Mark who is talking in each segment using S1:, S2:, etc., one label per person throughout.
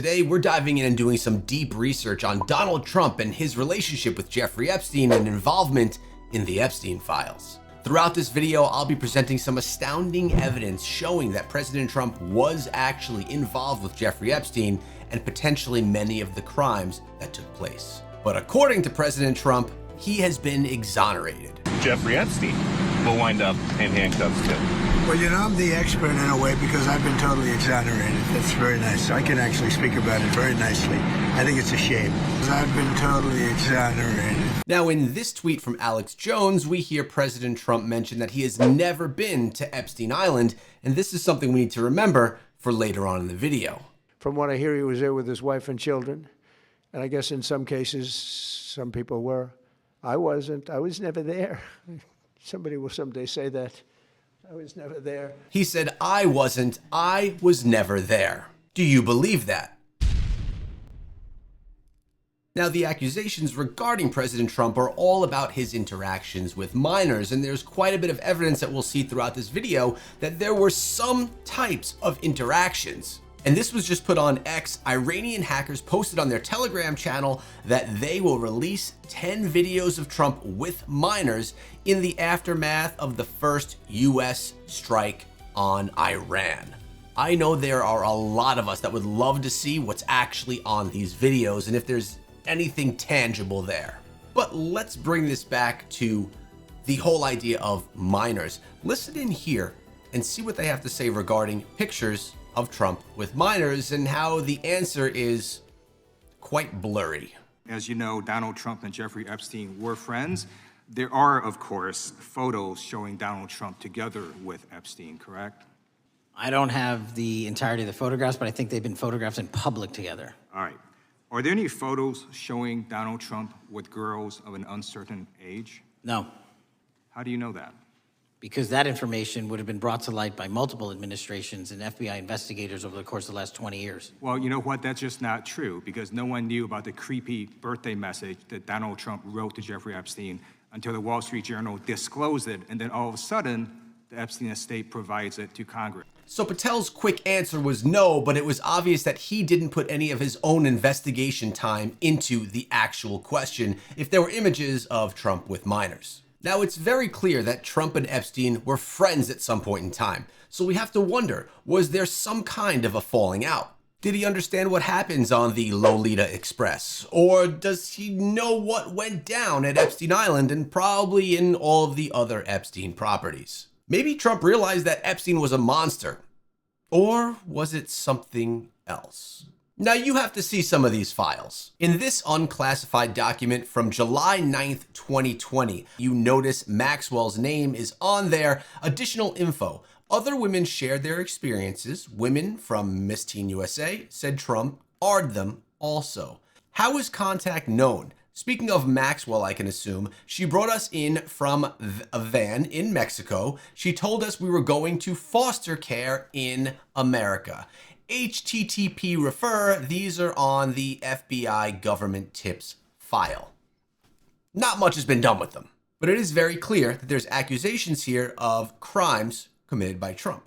S1: Today, we're diving in and doing some deep research on Donald Trump and his relationship with Jeffrey Epstein and involvement in the Epstein files. Throughout this video, I'll be presenting some astounding evidence showing that President Trump was actually involved with Jeffrey Epstein and potentially many of the crimes that took place. But according to President Trump, he has been exonerated.
S2: Jeffrey Epstein will wind up in handcuffs too.
S3: Well, you know, I'm the expert in a way because I've been totally exonerated. That's very nice. I can actually speak about it very nicely. I think it's a shame. I've been totally exonerated.
S1: Now, in this tweet from Alex Jones, we hear President Trump mention that he has never been to Epstein Island, and this is something we need to remember for later on in the video.
S4: From what I hear, he was there with his wife and children, and I guess in some cases, some people were. I wasn't. I was never there. Somebody will someday say that. I was never there.
S1: He said, I wasn't. I was never there. Do you believe that? Now, the accusations regarding President Trump are all about his interactions with minors, and there's quite a bit of evidence that we'll see throughout this video that there were some types of interactions. And this was just put on X. Iranian hackers posted on their Telegram channel that they will release 10 videos of Trump with minors in the aftermath of the first US strike on Iran. I know there are a lot of us that would love to see what's actually on these videos and if there's anything tangible there. But let's bring this back to the whole idea of minors. Listen in here and see what they have to say regarding pictures of Trump with minors and how the answer is quite blurry.
S5: As you know, Donald Trump and Jeffrey Epstein were friends. There are, of course, photos showing Donald Trump together with Epstein, correct?
S6: I don't have the entirety of the photographs, but I think they've been photographed in public together.
S5: All right. Are there any photos showing Donald Trump with girls of an uncertain age?
S6: No,
S5: How do you know that?
S6: because that information would have been brought to light by multiple administrations and FBI investigators over the course of the last 20 years.
S5: Well, you know what? That's just not true because no one knew about the creepy birthday message that Donald Trump wrote to Jeffrey Epstein until the Wall Street Journal disclosed it, and then all of a sudden, the Epstein estate provides it to Congress.
S1: So Patel's quick answer was no, but it was obvious that he didn't put any of his own investigation time into the actual question if there were images of Trump with minors. Now, it's very clear that Trump and Epstein were friends at some point in time, so we have to wonder, was there some kind of a falling out? Did he understand what happens on the Lolita Express? Or does he know what went down at Epstein Island and probably in all of the other Epstein properties? Maybe Trump realized that Epstein was a monster. Or was it something else? Now, you have to see some of these files. In this unclassified document from July 9th, 2020, you notice Maxwell's name is on there. Additional info. Other women shared their experiences. Women from Miss Teen USA said Trump AR'd them also. How is contact known? Speaking of Maxwell, I can assume, she brought us in from a van in Mexico. She told us we were going to foster care in America. HTTP refer, these are on the FBI government tips file. Not much has been done with them, but it is very clear that there's accusations here of crimes committed by Trump.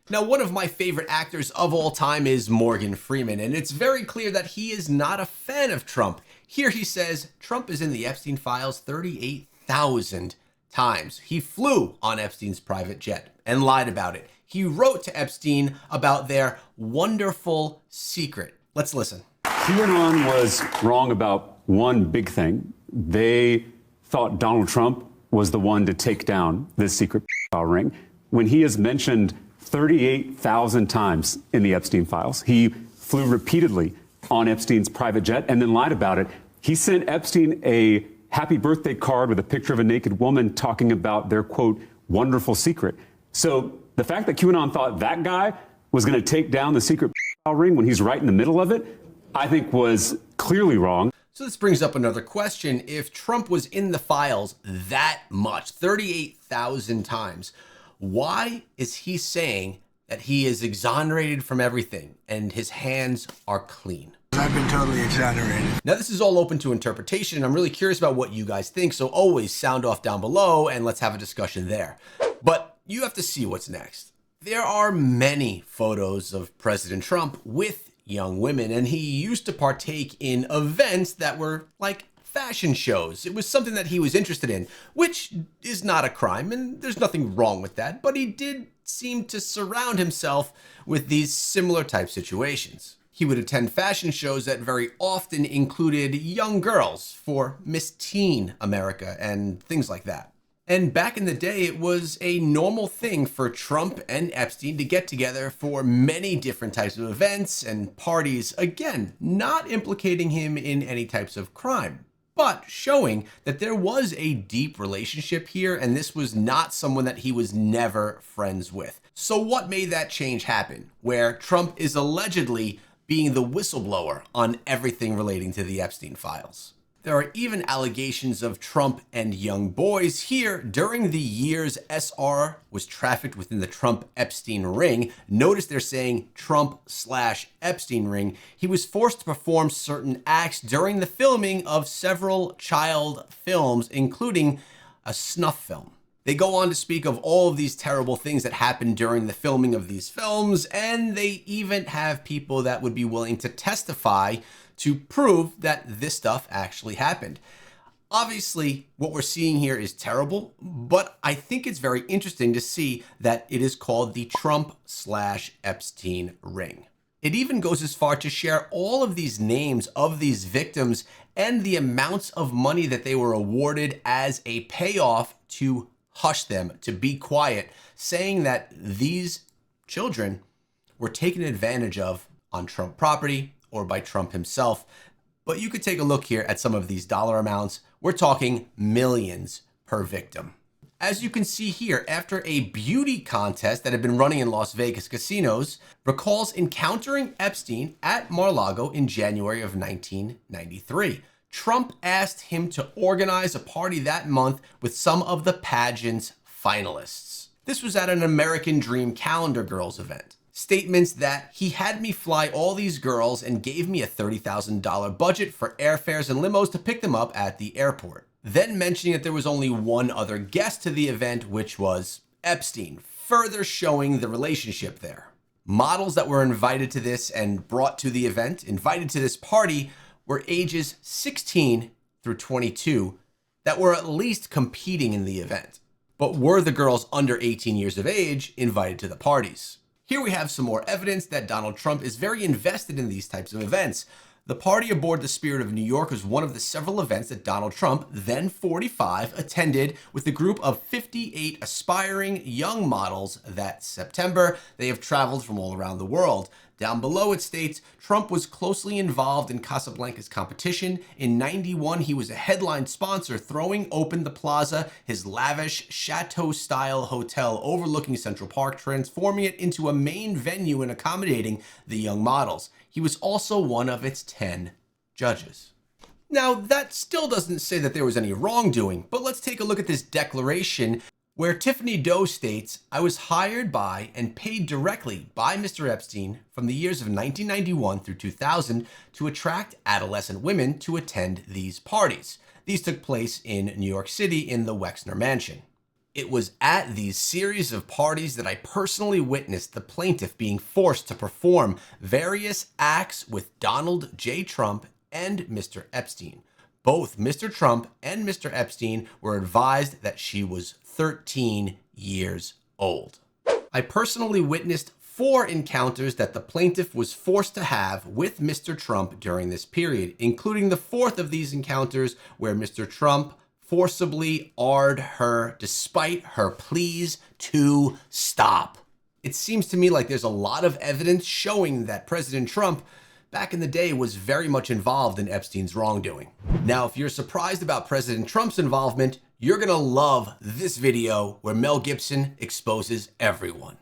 S1: Now, one of my favorite actors of all time is Morgan Freeman, and it's very clear that he is not a fan of Trump. Here he says Trump is in the Epstein files 38,000 times. He flew on Epstein's private jet and lied about it. He wrote to Epstein about their wonderful secret. Let's listen.
S7: QAnon was wrong about one big thing. They thought Donald Trump was the one to take down this secret ring. When he is mentioned 38,000 times in the Epstein files, he flew repeatedly on Epstein's private jet and then lied about it. He sent Epstein a happy birthday card with a picture of a naked woman talking about their, quote, wonderful secret. So the fact that QAnon thought that guy was going to take down the secret ring when he's right in the middle of it, I think was clearly wrong.
S1: So this brings up another question. If Trump was in the files that much, 38,000 times, why is he saying that he is exonerated from everything and his hands are clean?
S3: I've been totally exonerated.
S1: Now, this is all open to interpretation, and I'm really curious about what you guys think, so always sound off down below and let's have a discussion there. But you have to see what's next. There are many photos of President Trump with young women, and he used to partake in events that were like fashion shows. It was something that he was interested in, which is not a crime, and there's nothing wrong with that, but he did seem to surround himself with these similar type situations. He would attend fashion shows that very often included young girls for Miss Teen America and things like that. And back in the day, it was a normal thing for Trump and Epstein to get together for many different types of events and parties, again, not implicating him in any types of crime, but showing that there was a deep relationship here, and this was not someone that he was never friends with. So what made that change happen, where Trump is allegedly being the whistleblower on everything relating to the Epstein files? There are even allegations of Trump and young boys here during the years SR was trafficked within the Trump-Epstein ring. Notice they're saying Trump/Epstein ring. He was forced to perform certain acts during the filming of several child films, including a snuff film. They go on to speak of all of these terrible things that happened during the filming of these films, and they even have people that would be willing to testify to prove that this stuff actually happened. Obviously, what we're seeing here is terrible, but I think it's very interesting to see that it is called the Trump/Epstein ring. It even goes as far to share all of these names of these victims and the amounts of money that they were awarded as a payoff to hush them, to be quiet, saying that these children were taken advantage of on Trump property or by Trump himself. But you could take a look here at some of these dollar amounts. We're talking millions per victim. As you can see here, after a beauty contest that had been running in Las Vegas casinos, recalls encountering Epstein at Mar-a-Lago in January of 1993. Trump asked him to organize a party that month with some of the pageant's finalists. This was at an American Dream Calendar Girls event. Statements that he had me fly all these girls and gave me a $30,000 budget for airfares and limos to pick them up at the airport. Then mentioning that there was only one other guest to the event, which was Epstein, further showing the relationship there. Models that were invited to this and brought to the event, invited to this party, were ages 16 through 22 that were at least competing in the event. But were the girls under 18 years of age invited to the parties? Here we have some more evidence that Donald Trump is very invested in these types of events. The party aboard the Spirit of New York was one of the several events that Donald Trump, then 45, attended with a group of 58 aspiring young models that September. They have traveled from all around the world. Down below it states, Trump was closely involved in Casablanca's competition. In '91, he was a headline sponsor, throwing open the Plaza, his lavish chateau-style hotel overlooking Central Park, transforming it into a main venue and accommodating the young models. He was also one of its 10 judges. Now, that still doesn't say that there was any wrongdoing, but let's take a look at this declaration where Tiffany Doe states, "I was hired by and paid directly by Mr. Epstein from the years of 1991 through 2000 to attract adolescent women to attend these parties. These took place in New York City in the Wexner Mansion. It was at these series of parties that I personally witnessed the plaintiff being forced to perform various acts with Donald J. Trump and Mr. Epstein. Both Mr. Trump and Mr. Epstein were advised that she was 13 years old. I personally witnessed 4 encounters that the plaintiff was forced to have with Mr. Trump during this period, including the 4th of these encounters where Mr. Trump forcibly AR'd her despite her pleas to stop." It seems to me like there's a lot of evidence showing that President Trump back in the day was very much involved in Epstein's wrongdoing. Now, if you're surprised about President Trump's involvement, you're gonna love this video where Mel Gibson exposes everyone.